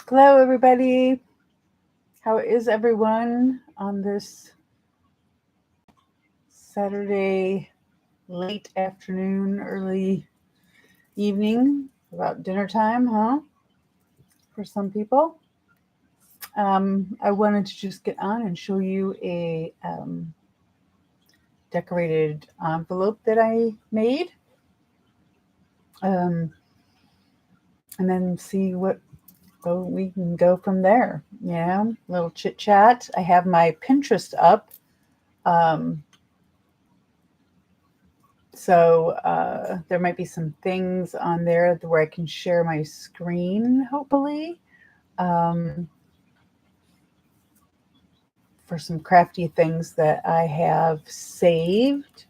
Hello, everybody. How is everyone on this Saturday late afternoon, early evening? About dinner time, huh? For some people. I wanted to just get on and show you a decorated envelope that I made. And then see what we can go from there. Yeah, little chit chat. I have my Pinterest up. So there might be some things on there where I can share my screen, hopefully, for some crafty things that I have saved.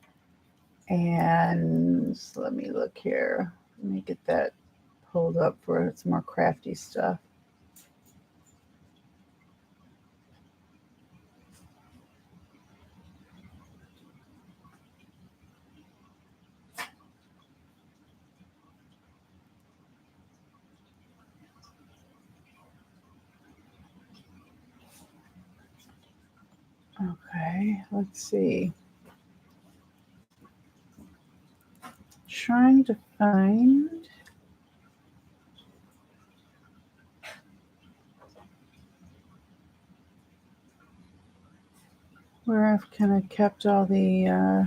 And let me look here. Let me get that pulled up for some more crafty stuff. Okay, let's see. Trying to find where I've kind of kept all the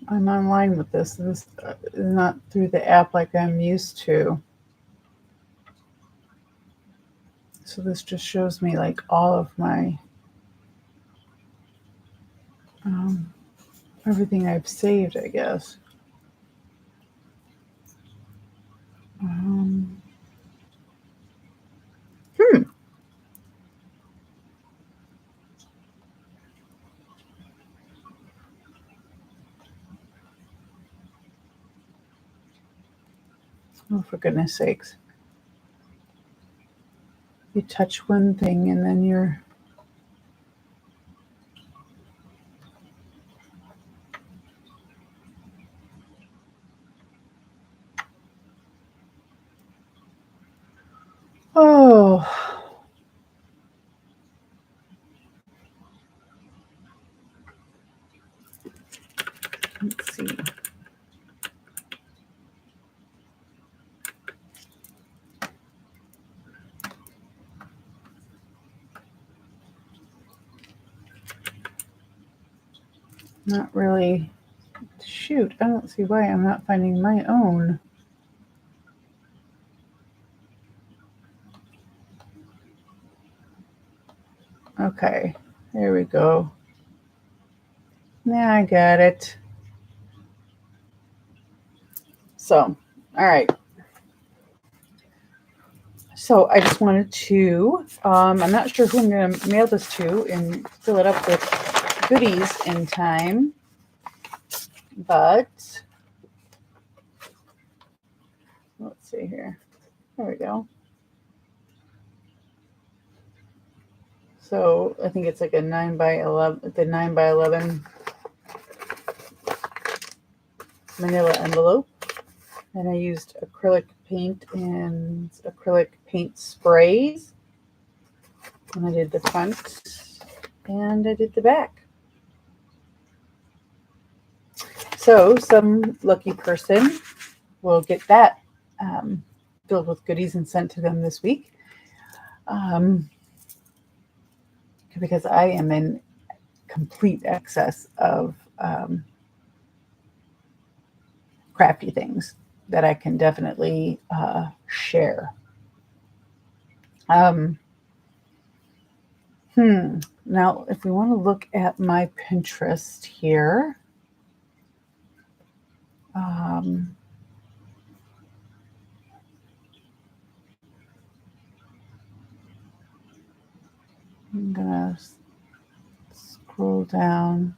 I'm online with this. This is not through the app like I'm used to. So this just shows me like all of my everything I've saved, I guess. Oh, for goodness sakes. You touch one thing and then you're... Oh. Let's see. Not really. Shoot, I don't see why I'm not finding my own. Okay, there we go. Now I got it. So, all right. So I just wanted to, I'm not sure who I'm going to mail this to and fill it up with goodies in time, but let's see here. There we go. So I think it's like a 9x11, the 9x11 manila envelope. And I used acrylic paint and acrylic paint sprays. And I did the front and I did the back. So some lucky person will get that filled with goodies and sent to them this week. Because I am in complete excess of crafty things that I can definitely share. Now, if we want to look at my Pinterest here, I'm gonna scroll down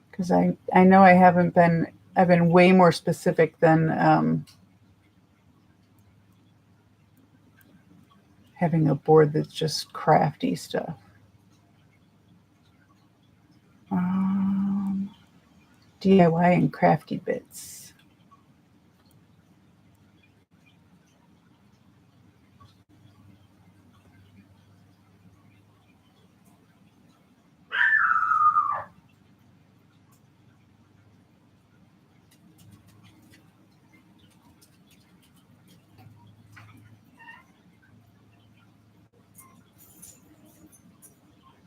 because I know I haven't been I've been way more specific than having a board that's just crafty stuff. DIY and crafty bits.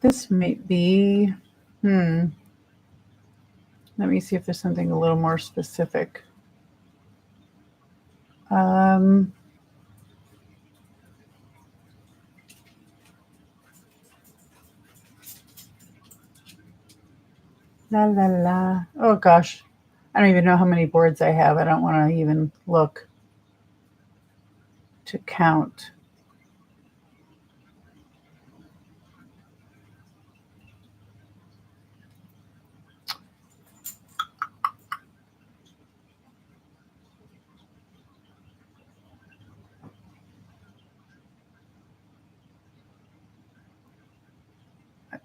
This might be, let me see if there's something a little more specific. La la la. Oh gosh. I don't even know how many boards I have. I don't want to even look to count.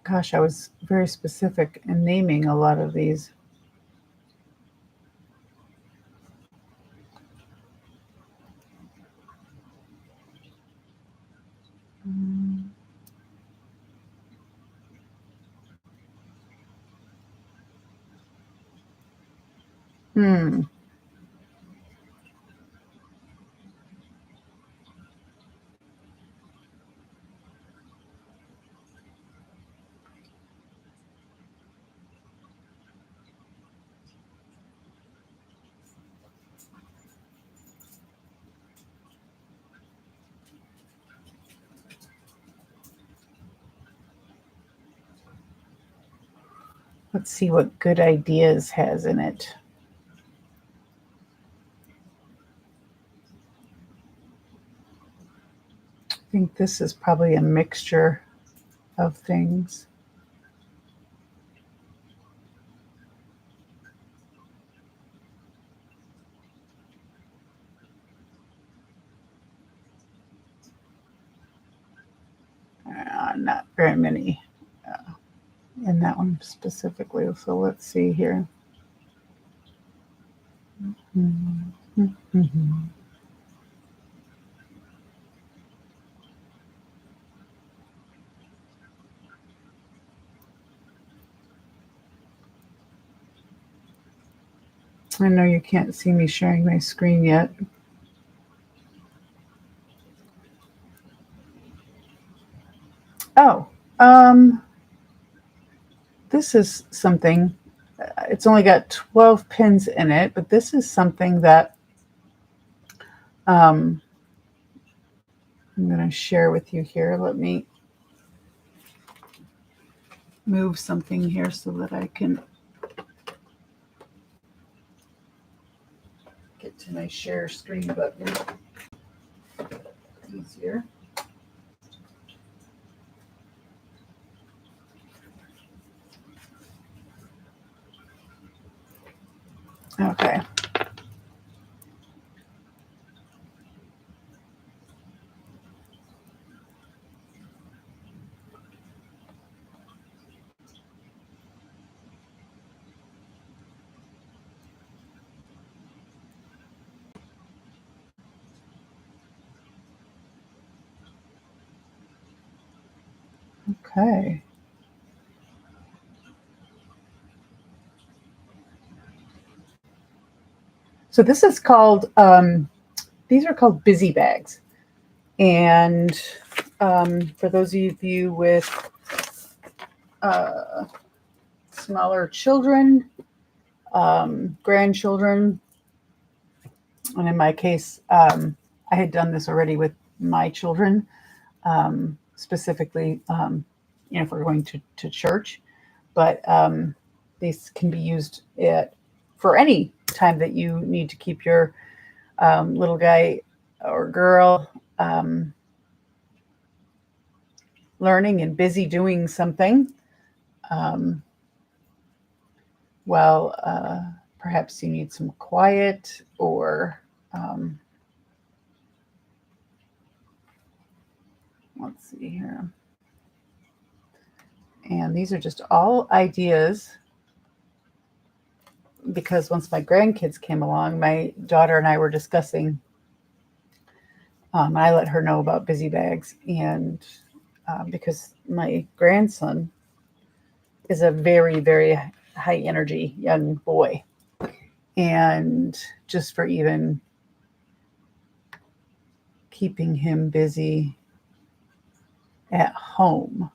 Gosh, I was very specific in naming a lot of these. Let's see what Good Ideas has in it. I think this is probably a mixture of things. Not very many in that one specifically. So let's see here. I know you can't see me sharing my screen yet. Oh, this is something. It's only got 12 pins in it, but this is something that I'm going to share with you here. Let me move something here so that I can get to my share screen button easier. Okay. Okay. So this is called, these are called busy bags. And for those of you with smaller children, grandchildren, and in my case, I had done this already with my children, specifically, if we're going to church. But these can be used for any time that you need to keep your little guy or girl learning and busy doing something while perhaps you need some quiet, or let's see here. And these are just all ideas, because once my grandkids came along, my daughter and I were discussing, I let her know about busy bags, and because my grandson is a very, very high energy young boy, and just for even keeping him busy at home.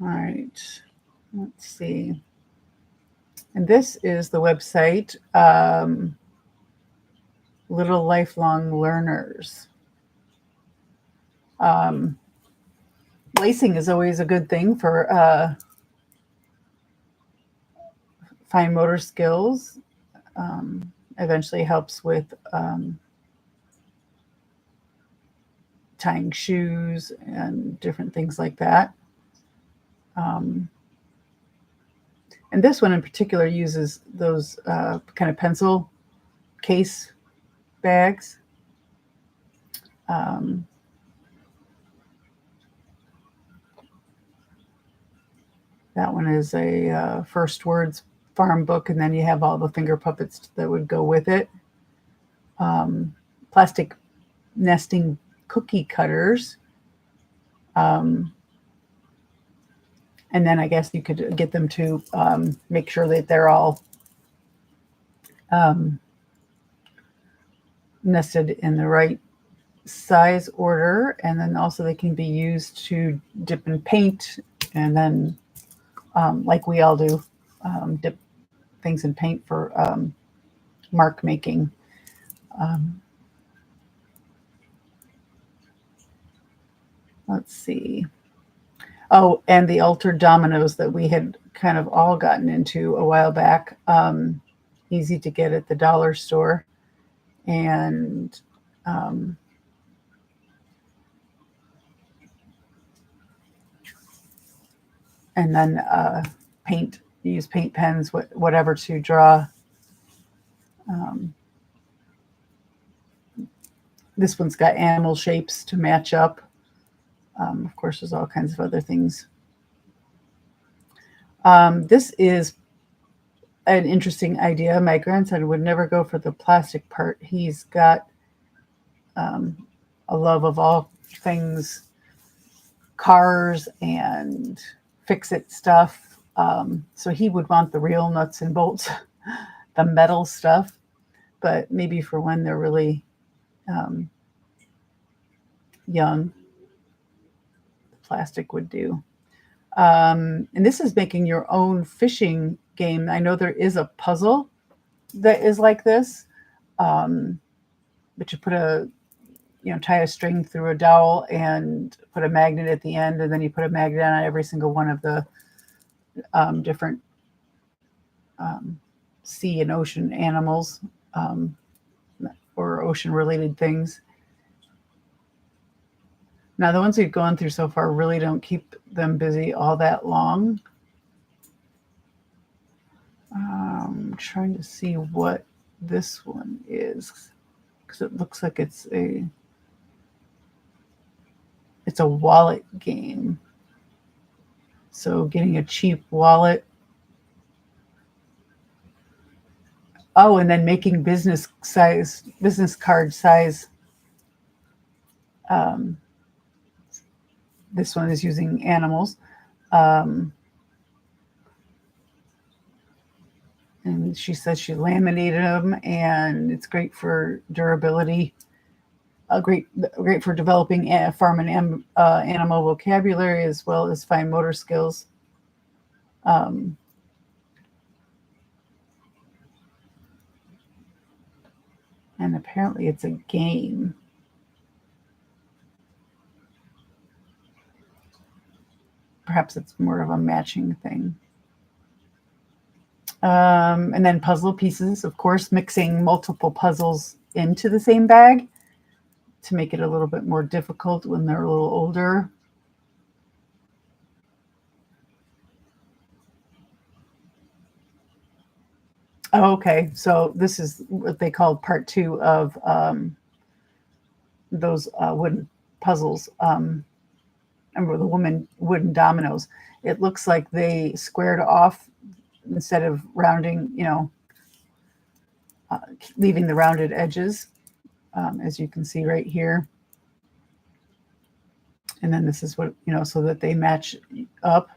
All right, let's see. And this is the website, Little Lifelong Learners. Lacing is always a good thing for fine motor skills. Eventually helps with tying shoes and different things like that. And this one in particular uses those kind of pencil case bags. That one is a first words farm book, and then you have all the finger puppets that would go with it. Plastic nesting cookie cutters. And then I guess you could get them to make sure that they're all nested in the right size order. And then also they can be used to dip in paint, and then like we all do, dip things in paint for mark making. Let's see. Oh, and the altered dominoes that we had kind of all gotten into a while back. Easy to get at the dollar store. And then paint, use paint pens, whatever, to draw. This one's got animal shapes to match up. Of course, there's all kinds of other things. This is an interesting idea. My grandson would never go for the plastic part. He's got a love of all things cars and fix-it stuff. So he would want the real nuts and bolts, the metal stuff, but maybe for when they're really young, the plastic would do. And this is making your own fishing game. I know there is a puzzle that is like this, but you put tie a string through a dowel and put a magnet at the end, and then you put a magnet on every single one of the different sea and ocean animals or ocean related things. Now, the ones we've gone through so far really don't keep them busy all that long. I'm trying to see what this one is, because it looks like it's a wallet game. So getting a cheap wallet. Oh, and then making business card size. This one is using animals. And she says she laminated them, and it's great for durability. Great for developing farm and animal vocabulary, as well as fine motor skills. And apparently it's a game. Perhaps it's more of a matching thing. And then puzzle pieces, of course, mixing multiple puzzles into the same bag to make it a little bit more difficult when they're a little older. Oh, okay, so this is what they called part 2 of those wooden puzzles. Remember the wooden dominoes. It looks like they squared off instead of rounding, leaving the rounded edges, as you can see right here. And then this is what, so that they match up.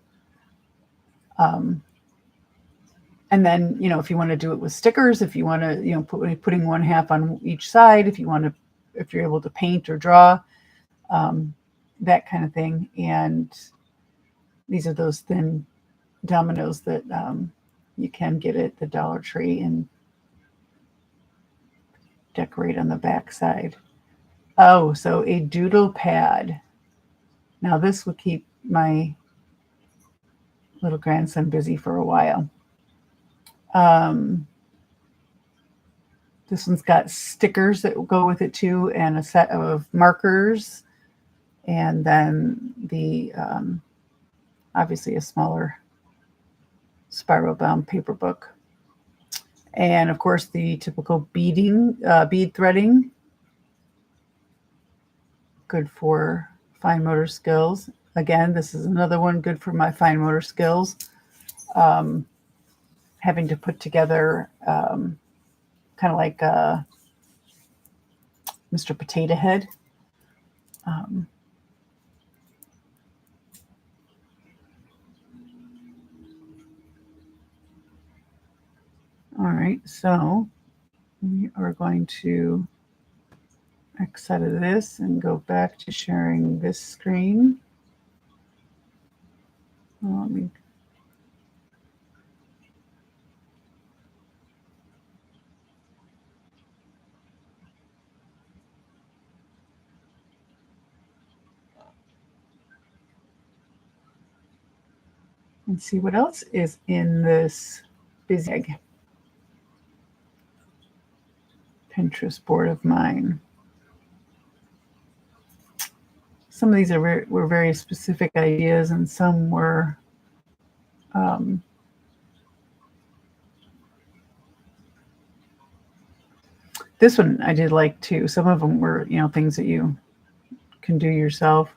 And then, if you want to do it with stickers, if you want to, putting one half on each side, if you're able to paint or draw, that kind of thing. And these are those thin dominoes that you can get at the Dollar Tree and decorate on the back side. Oh, so a doodle pad. Now this will keep my little grandson busy for a while. This one's got stickers that will go with it too, and a set of markers, and then the obviously a smaller spiral bound paper book, and of course the typical bead threading, good for fine motor skills. Again, this is another one good for my fine motor skills. Having to put together kind of like Mr. Potato Head. All right, so we are going to X out of this and go back to sharing this screen. Let me and see what else is in this busy Pinterest board of mine. Some of these were very specific ideas, and some were this one I did like too. Some of them were, things that you can do yourself.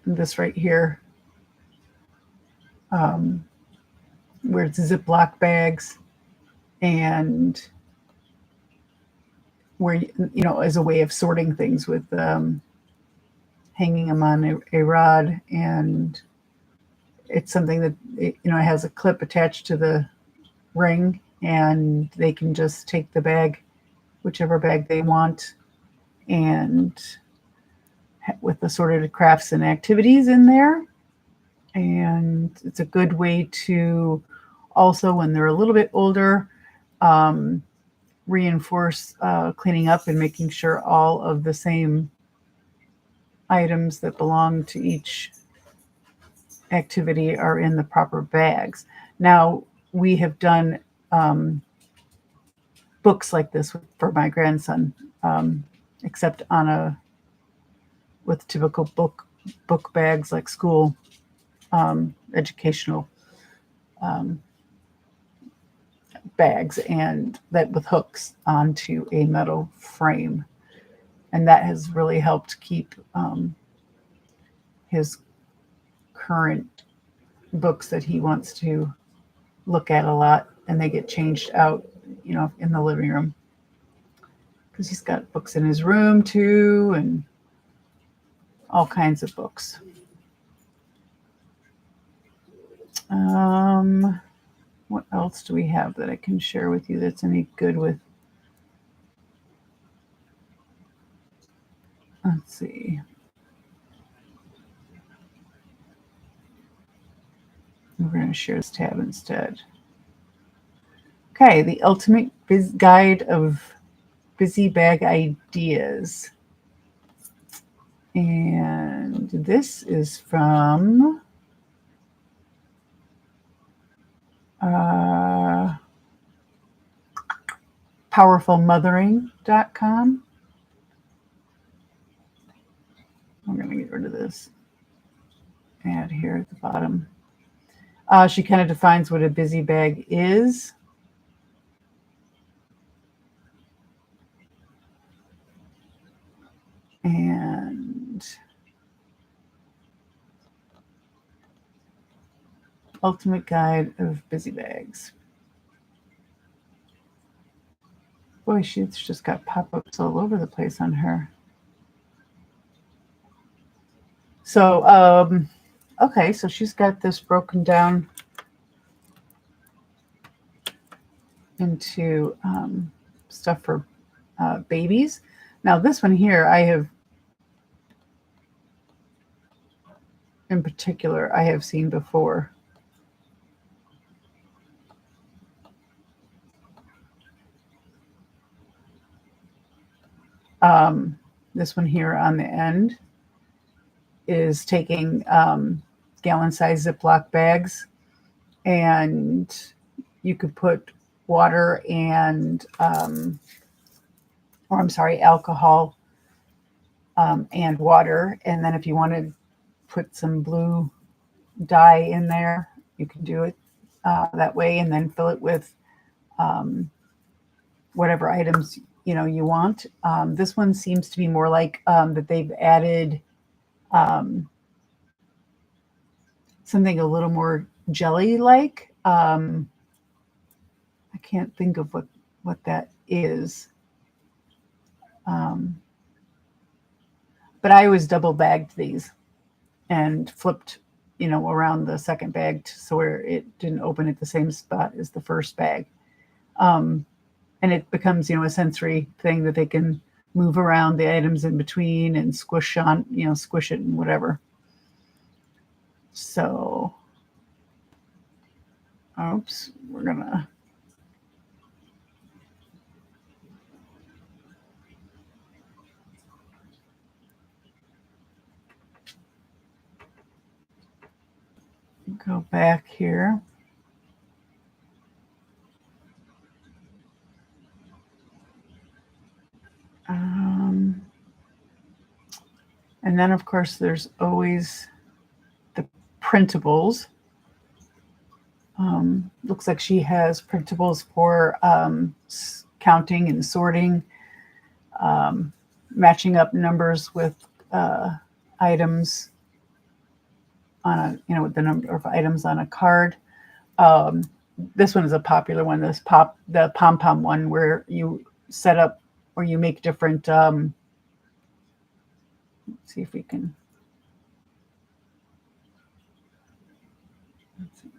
This right here, where it's Ziploc bags, and where, as a way of sorting things with hanging them on a rod, and it's something that, it has a clip attached to the ring, and they can just take the bag, whichever bag they want, and with assorted crafts and activities in there. And it's a good way to also, when they're a little bit older, reinforce cleaning up and making sure all of the same items that belong to each activity are in the proper bags. Now, we have done books like this for my grandson, except with typical book bags, like school educational bags, and that with hooks onto a metal frame. And that has really helped keep his current books that he wants to look at a lot, and they get changed out, in the living room, because he's got books in his room too, and all kinds of books. What else do we have that I can share with you that's any good with? Let's see. We're going to share this tab instead. Okay, the ultimate guide of busy bag ideas. And this is from powerfulmothering.com. I'm going to get rid of this ad here at the bottom. She kind of defines what a busy bag is. And ultimate guide of busy bags. Boy, she's just got pop-ups all over the place on her. So, okay, so she's got this broken down into stuff for babies. Now, this one here, in particular, I have seen before. This one here on the end is taking gallon-sized Ziploc bags, and you could put water and, alcohol and water. And then if you want to put some blue dye in there, you can do it that way, and then fill it with whatever items you want. This one seems to be more like that they've added something a little more jelly-like. I can't think of what that is. But I always double bagged these and flipped, around the second bag so where it didn't open at the same spot as the first bag. And it becomes, a sensory thing that they can move around the items in between and squish it and whatever. So, oops, we're gonna go back here. And then, of course, there's always the printables. Looks like she has printables for counting and sorting, matching up numbers with items on with the number of items on a card. This one is a popular one. The pom-pom one, where you set up or you make different. Let's see if we can. Let's see.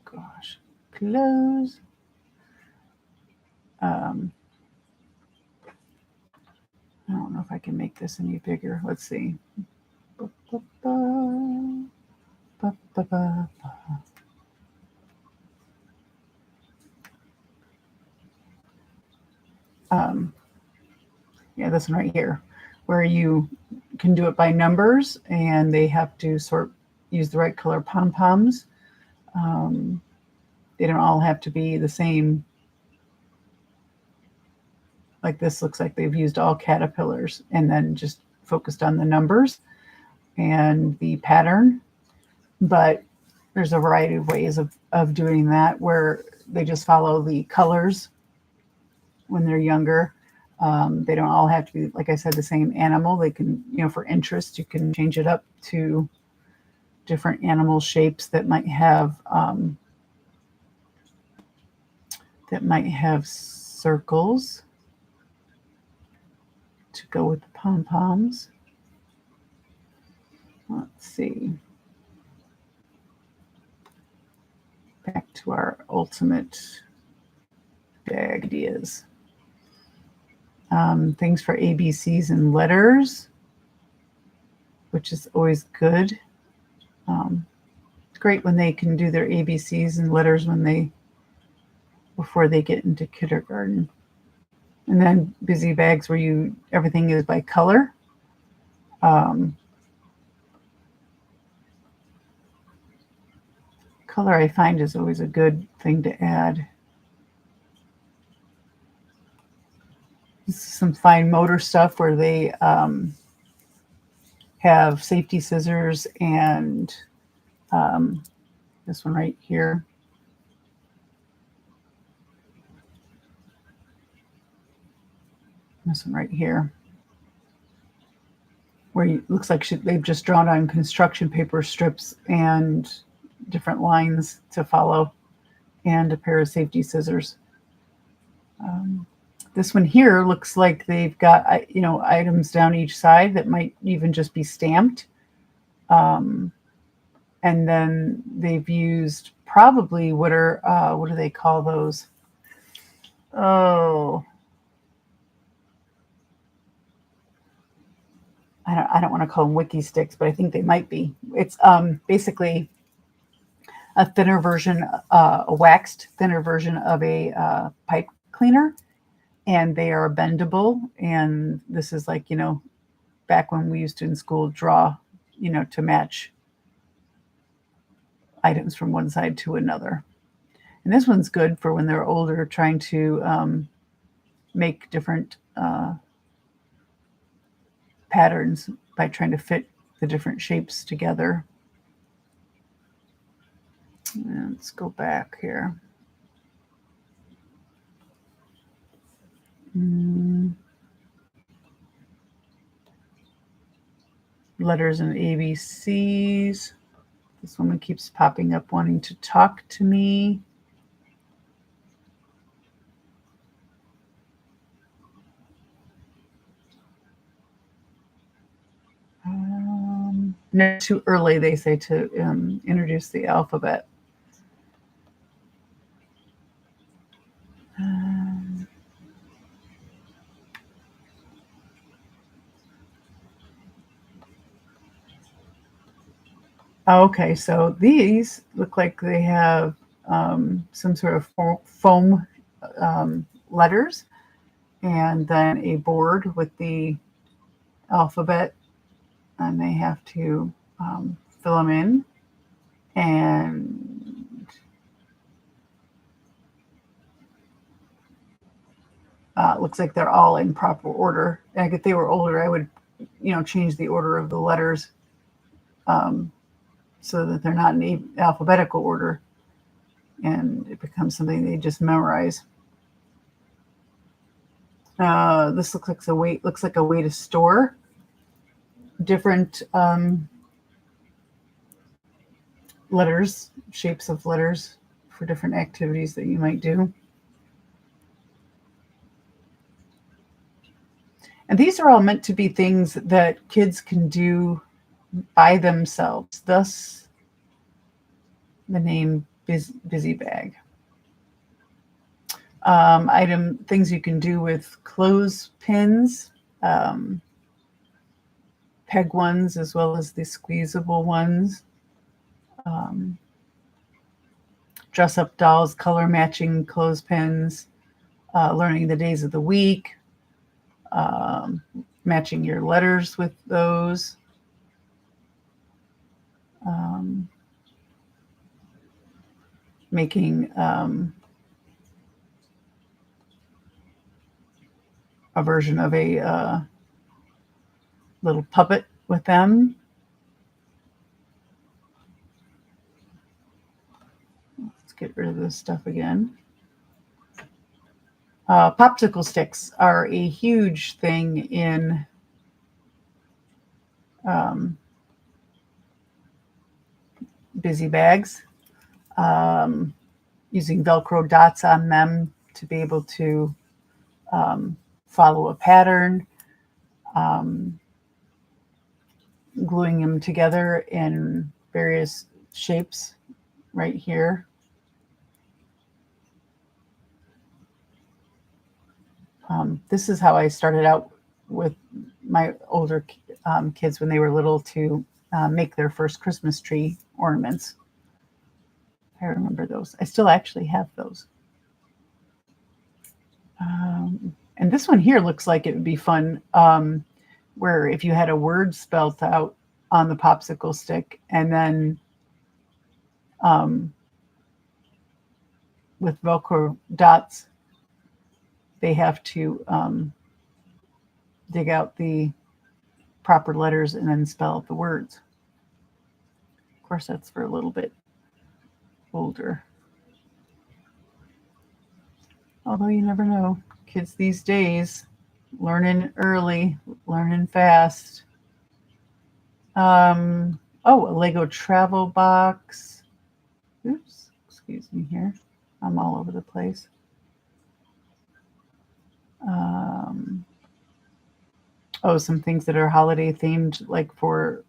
Gosh, close. I don't know if I can make this any bigger. Let's see. Yeah, this one right here, where you can do it by numbers, and they have to use the right color pom-poms. They don't all have to be the same. Like this looks like they've used all caterpillars and then just focused on the numbers and the pattern. But there's a variety of ways of doing that, where they just follow the colors when they're younger. They don't all have to be, like I said, the same animal. They can, for interest, you can change it up to different animal shapes that might have circles to go with the pom-poms. Let's see. Back to our ultimate bag ideas. Things for ABCs and letters, which is always good. It's great when they can do their ABCs and letters before they get into kindergarten. And then busy bags where everything is by color. Color I find is always a good thing to add. This is some fine motor stuff where they have safety scissors and this one right here. This one right here. Where it looks like they've just drawn on construction paper strips and different lines to follow, and a pair of safety scissors. This one here looks like they've got items down each side that might even just be stamped. And then they've used probably what do they call those? Oh, I don't want to call them wiki sticks, but I think they might be. It's basically a thinner version, a waxed thinner version of a pipe cleaner, and they are bendable. And this is like, back when we used to in school draw, to match items from one side to another. And this one's good for when they're older, trying to make different patterns by trying to fit the different shapes together. And let's go back here. Letters and ABCs. This woman keeps popping up wanting to talk to me. No, too early, they say, to introduce the alphabet. Okay, so these look like they have some sort of foam letters, and then a board with the alphabet, and they have to fill them in. And it looks like they're all in proper order. Like if they were older, I would, change the order of the letters so that they're not in alphabetical order, and it becomes something they just memorize. This looks like a way to store different letters, shapes of letters for different activities that you might do. And these are all meant to be things that kids can do by themselves, thus the name Busy Bag. Things you can do with clothespins, peg ones as well as the squeezable ones. Dress up dolls, color matching clothespins, learning the days of the week, matching your letters with those. Making a version of a little puppet with them. Let's get rid of this stuff again. Popsicle sticks are a huge thing in busy bags. Using Velcro dots on them to be able to follow a pattern, gluing them together in various shapes right here. This is how I started out with my older kids when they were little to make their first Christmas tree ornaments. I remember those. I still actually have those. And this one here looks like it would be fun where if you had a word spelt out on the popsicle stick, and then with Velcro dots, they have to dig out the proper letters and then spell out the words. Of course, that's for a little bit older. Although you never know. Kids these days, learning early, learning fast. Oh, a Lego travel box. Oops, excuse me here. I'm all over the place. Some things that are holiday themed, like for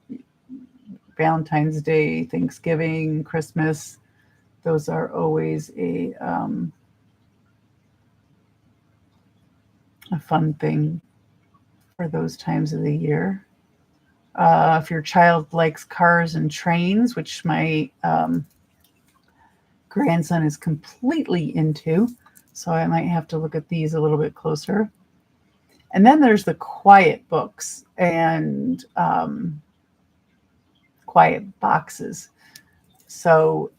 Valentine's Day, Thanksgiving, Christmas. Those are always a fun thing for those times of the year. If your child likes cars and trains, which my grandson is completely into, so I might have to look at these a little bit closer. And then there's the quiet books and quiet boxes. So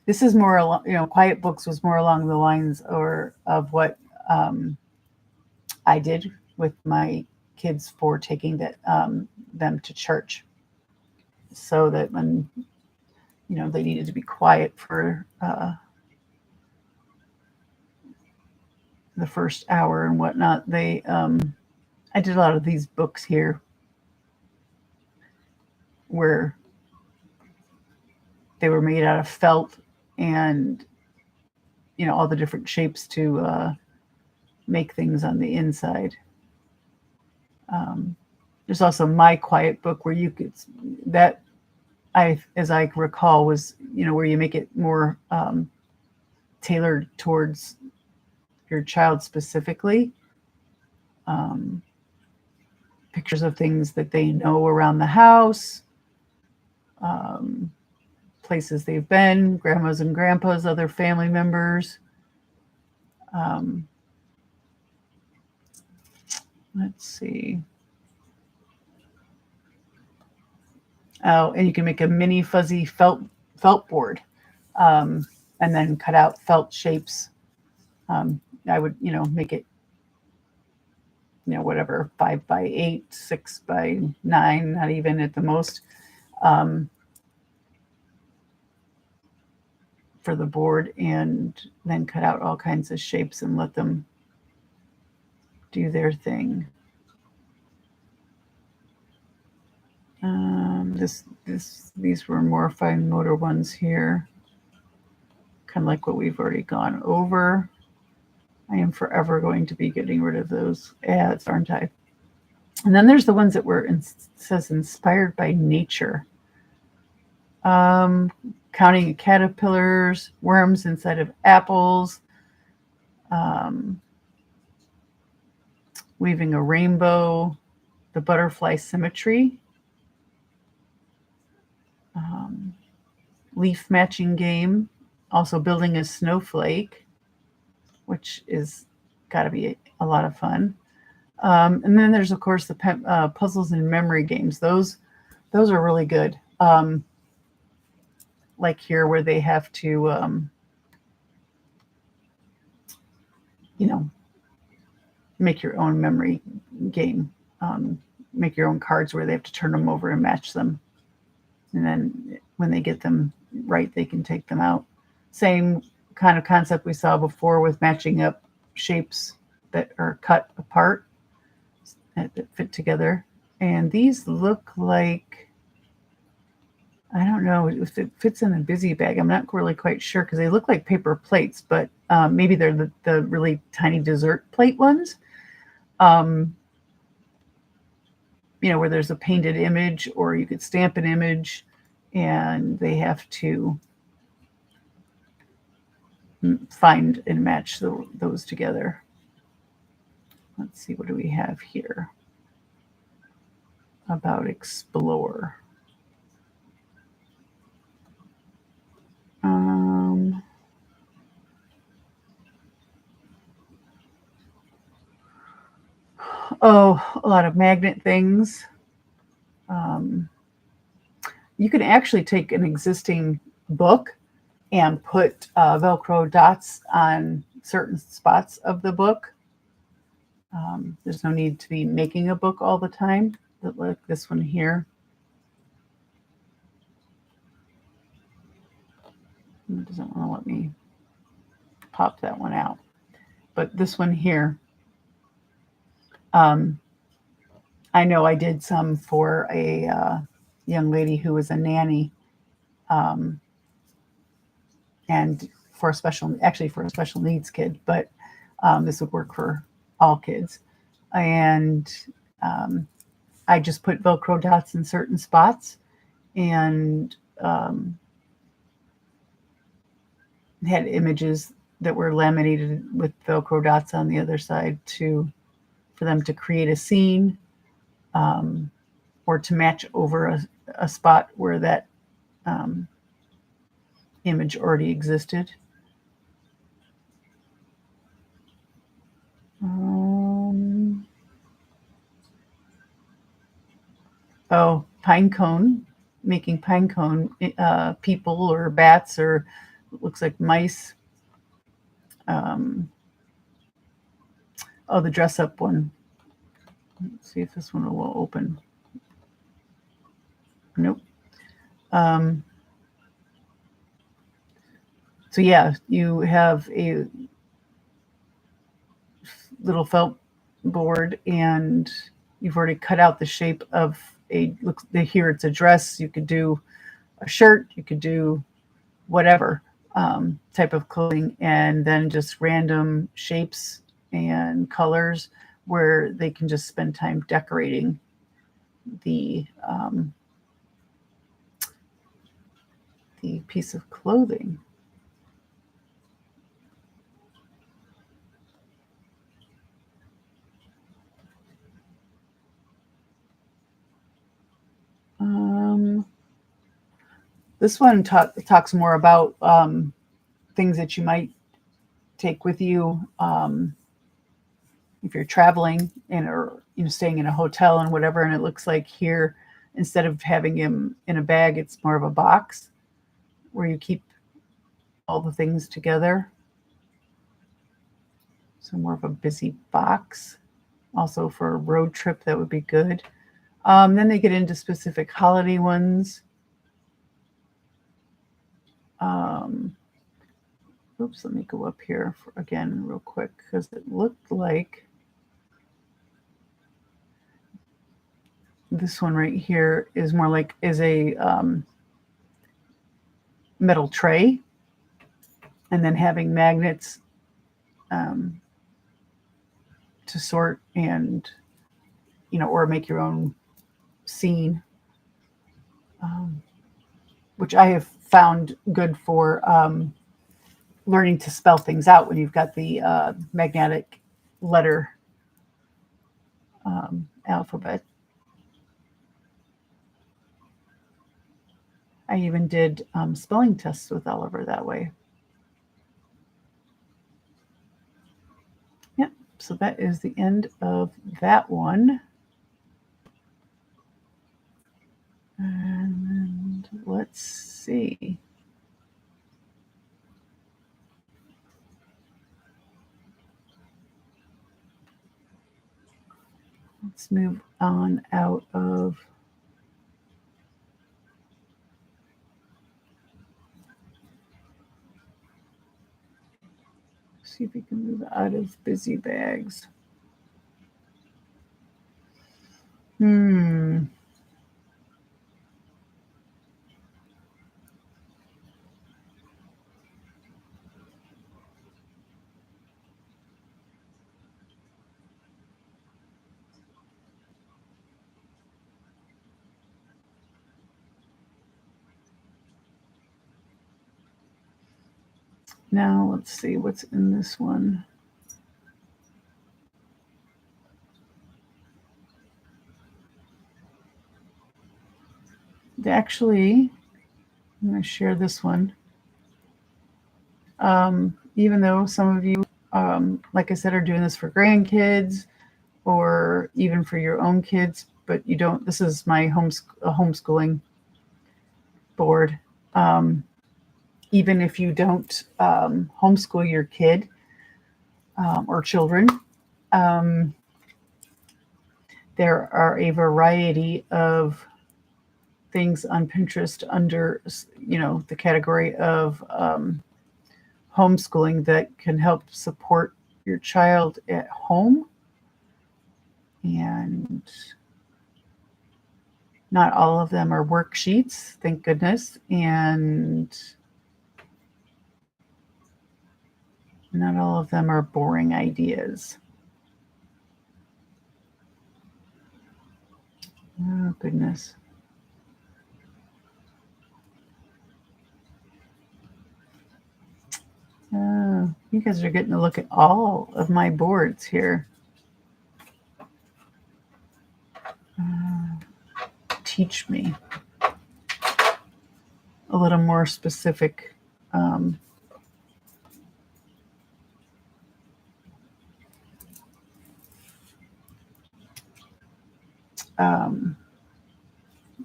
this is more, quiet books was more along the lines of what I did with my kids for taking them to church, so that when they needed to be quiet for the first hour and whatnot, I did a lot of these books here where they were made out of felt and all the different shapes to make things on the inside. There's also my quiet book where you could, that as I recall, was where you make it more tailored towards your child specifically. Pictures of things that they know around the house, places they've been, grandmas and grandpas, other family members. Let's see. Oh, and you can make a mini fuzzy felt board, and then cut out felt shapes. I would, make it, whatever, 5x8, 6x9, not even at the most, for the board, and then cut out all kinds of shapes and let them do their thing. These were more fine motor ones here, kind of like what we've already gone over. I am forever going to be getting rid of those ads, aren't I? And then there's the ones that were, says inspired by nature. Counting caterpillars, worms inside of apples, weaving a rainbow, the butterfly symmetry, leaf matching game, also building a snowflake, which is got to be a lot of fun. And then there's, of course, the puzzles and memory games. Those are really good. Like here, where they have to, make your own memory game. Make your own cards where they have to turn them over and match them. And then when they get them right, they can take them out. Same kind of concept we saw before with matching up shapes that are cut apart that fit together. And these look like, I don't know if it fits in a busy bag. I'm not really quite sure because they look like paper plates, but maybe they're the really tiny dessert plate ones. Where there's a painted image, or you could stamp an image, and they have to find and match those together. Let's see, what do we have here about explore? a lot of magnet things. Um, you can actually take an existing book and put Velcro dots on certain spots of the book. There's no need to be making a book all the time, but like this one here. It doesn't want to let me pop that one out. But this one here, um, I know I did some for a young lady who was a nanny, um, and for a special needs kid, but this would work for all kids. And um, I just put Velcro dots in certain spots and had images that were laminated with Velcro dots on the other side for them to create a scene, or to match over a spot where that um, image already existed. Pine cone, making pine cone people or bats or looks like mice. Um, the dress up one. Let's see if this one will open. Nope. So yeah, you have a little felt board and you've already cut out the shape of here it's a dress. You could do a shirt, you could do whatever type of clothing, and then just random shapes and colors where they can just spend time decorating the piece of clothing. This one talks more about things that you might take with you if you're traveling or staying in a hotel and whatever. And it looks like here, instead of having him in a bag, it's more of a box where you keep all the things together. So more of a busy box. Also for a road trip, that would be good. Then they get into specific holiday ones. Oops, let me go up here again real quick because it looked like this one right here is more like a metal tray, and then having magnets to sort and or make your own scene, which I have found good for learning to spell things out when you've got the magnetic letter alphabet. I even did spelling tests with Oliver that way. Yep, so that is the end of that one. And let's see. Let's move on out of see if we can move out of busy bags. Now let's see what's in this one. Actually, I'm going to share this one. Even though some of you, like I said, are doing this for grandkids, or even for your own kids, but you don't, this is my homeschooling board. Even if you don't homeschool your kid or children, there are a variety of things on Pinterest under, the category of homeschooling that can help support your child at home. And not all of them are worksheets, thank goodness. And not all of them are boring ideas. Oh, goodness. You guys are getting to look at all of my boards here. Teach me a little more specific.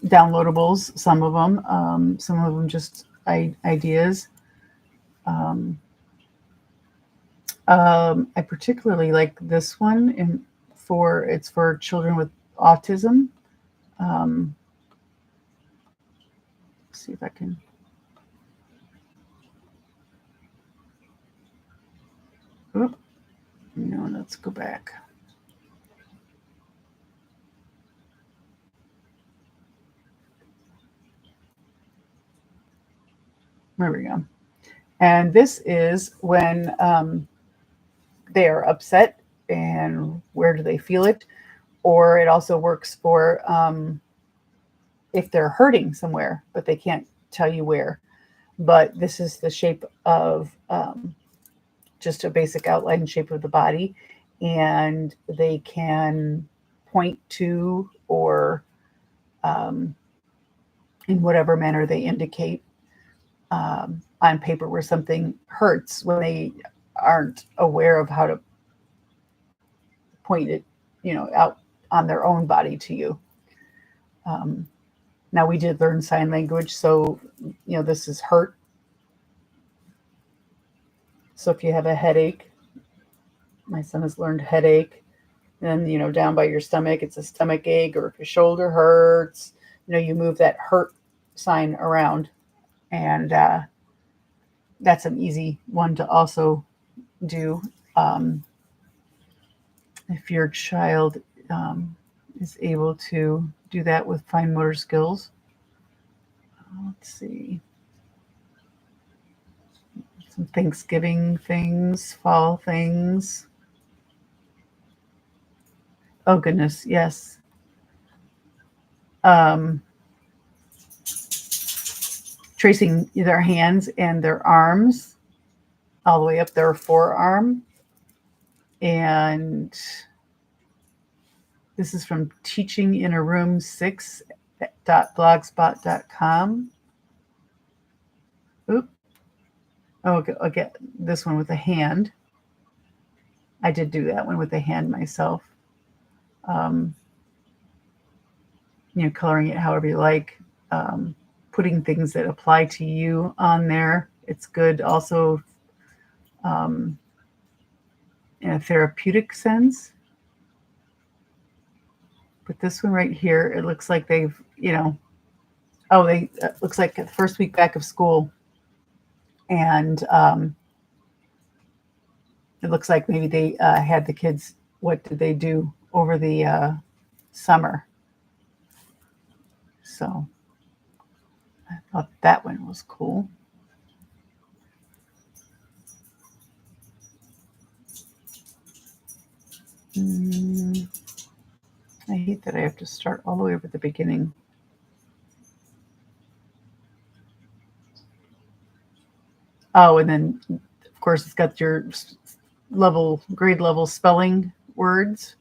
Downloadables, some of them just ideas. I particularly like this one, it's for children with autism. Let's see if I can. Oop. No, let's go back. There we go. And this is when they are upset and where do they feel it? Or it also works for if they're hurting somewhere, but they can't tell you where. But this is the shape of just a basic outline shape of the body. And they can point to or in whatever manner they indicate on paper where something hurts when they aren't aware of how to point it, out on their own body to you. Now we did learn sign language, so this is hurt. So if you have a headache, my son has learned headache, and down by your stomach, it's a stomach ache, or if your shoulder hurts, you move that hurt sign around, and that's an easy one to also do. If your child is able to do that with fine motor skills. Let's see. Some Thanksgiving things, fall things. Oh, goodness, yes. Tracing their hands and their arms all the way up their forearm. And this is from Teaching in a Room 6.blogspot.com. Oop. Oh, I'll get this one with a hand. I did do that one with a hand myself. Coloring it however you like. Putting things that apply to you on there. It's good also in a therapeutic sense. But this one right here, it looks like they've, it looks like the first week back of school. And it looks like maybe they had the kids, what did they do over the summer? So I thought that one was cool. I hate that I have to start all the way over at the beginning. Oh, and then, of course, it's got your grade level spelling words,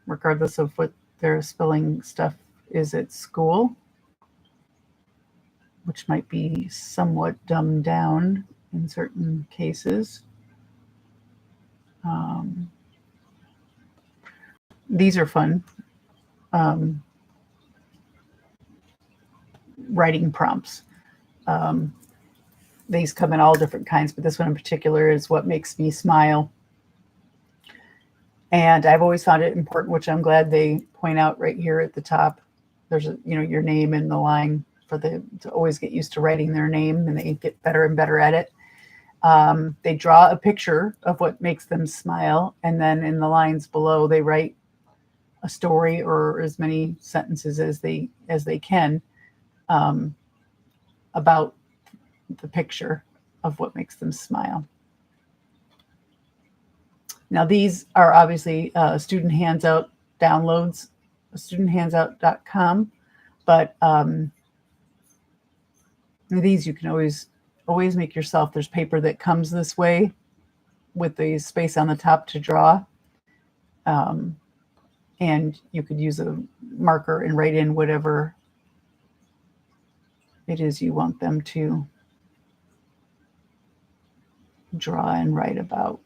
regardless of what their spelling stuff is at school, which might be somewhat dumbed down in certain cases. these are fun. Writing prompts. These come in all different kinds, but this one in particular is what makes me smile. And I've always found it important, which I'm glad they point out right here at the top. There's your name in the line to always get used to writing their name, and they get better and better at it. They draw a picture of what makes them smile, and then in the lines below, they write a story or as many sentences as they can about the picture of what makes them smile. Now, these are obviously student handout downloads, studenthandsout.com, but these you can always make yourself. There's paper that comes this way with the space on the top to draw. And you could use a marker and write in whatever it is you want them to draw and write about.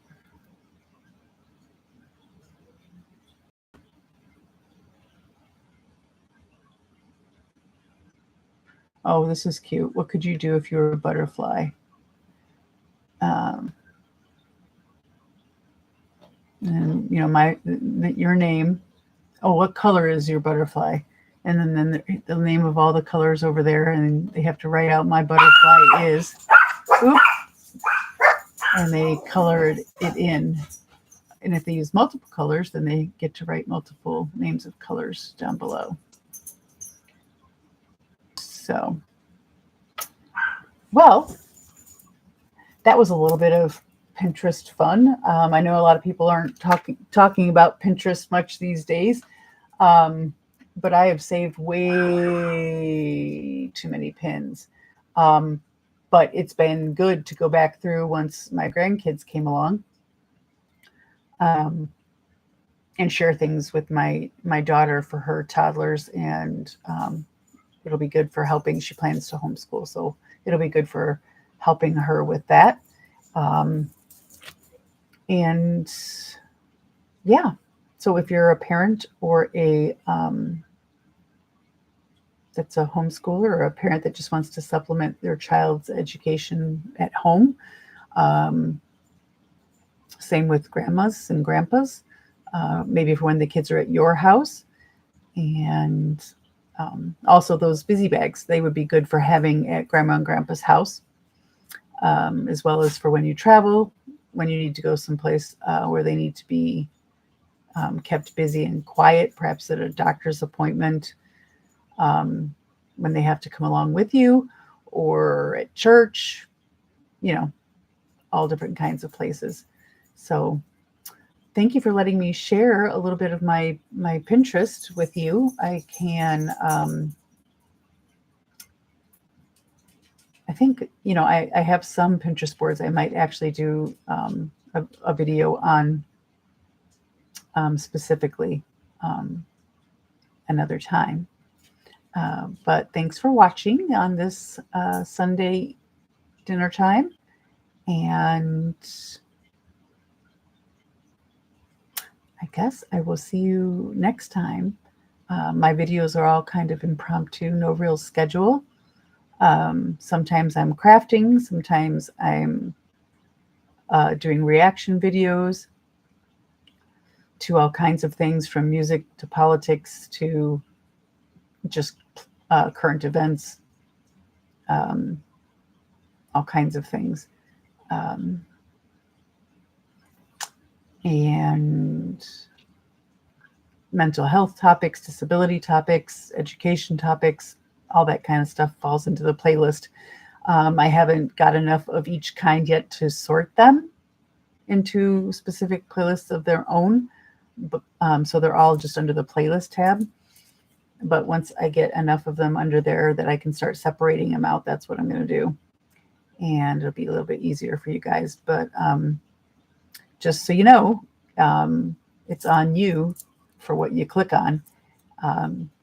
Oh, this is cute. What could you do if you were a butterfly? And your name. Oh, what color is your butterfly? And then the name of all the colors over there, and they have to write out my butterfly is. Oops. And they colored it in. And if they use multiple colors, then they get to write multiple names of colors down below. So, well, that was a little bit of Pinterest fun. I know a lot of people aren't talking about Pinterest much these days, but I have saved way too many pins. But it's been good to go back through once my grandkids came along and share things with my daughter for her toddlers, and it'll be good for helping. She plans to homeschool, so it'll be good for helping her with that. And yeah, so if you're a parent or that's a homeschooler or a parent that just wants to supplement their child's education at home, same with grandmas and grandpas, maybe for when the kids are at your house. And also those busy bags, they would be good for having at grandma and grandpa's house, as well as for when you travel, when you need to go someplace where they need to be kept busy and quiet, perhaps at a doctor's appointment, when they have to come along with you, or at church, all different kinds of places. So thank you for letting me share a little bit of my Pinterest with you. I can, I think, I have some Pinterest boards. I might actually do a video on specifically another time. But thanks for watching on this Sunday dinner time. And I guess I will see you next time. My videos are all kind of impromptu, no real schedule. Sometimes I'm crafting, sometimes I'm doing reaction videos to all kinds of things, from music to politics to just current events, all kinds of things. And mental health topics, disability topics, education topics, all that kind of stuff falls into the playlist. I haven't got enough of each kind yet to sort them into specific playlists of their own, but, so they're all just under the playlist tab. But once I get enough of them under there that I can start separating them out, that's what I'm going to do. And it'll be a little bit easier for you guys. But just so you know, it's on you for what you click on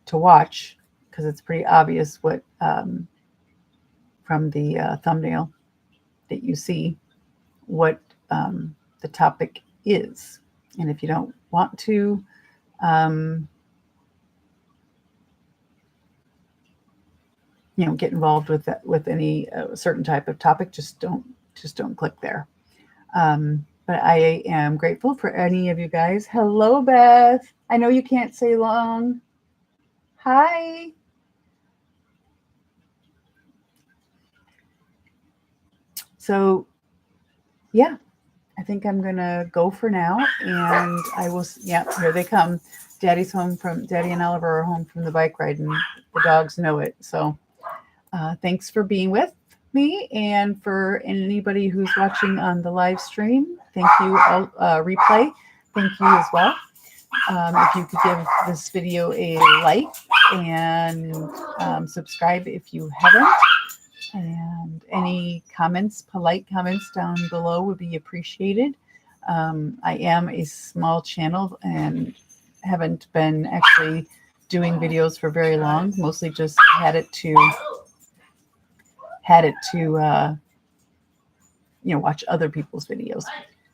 to watch, because it's pretty obvious what from the thumbnail that you see what the topic is. And if you don't want to Get involved with any certain type of topic, just don't click there. But I am grateful for any of you guys. Hello, Beth. I know you can't say long. Hi. So, yeah, I think I'm going to go for now. And I will, yeah, here they come. Daddy and Oliver are home from the bike ride, and the dogs know it. So thanks for being with me. And for anybody who's watching on the live stream, thank you. Replay, thank you as well. If you could give this video a like and subscribe if you haven't. And any comments, polite comments down below would be appreciated. I am a small channel and haven't been actually doing videos for very long. Mostly just had it to watch other people's videos.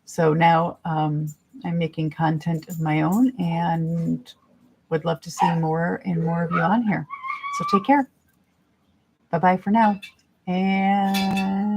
So now I'm making content of my own and would love to see more and more of you on here. So take care. Bye-bye for now. And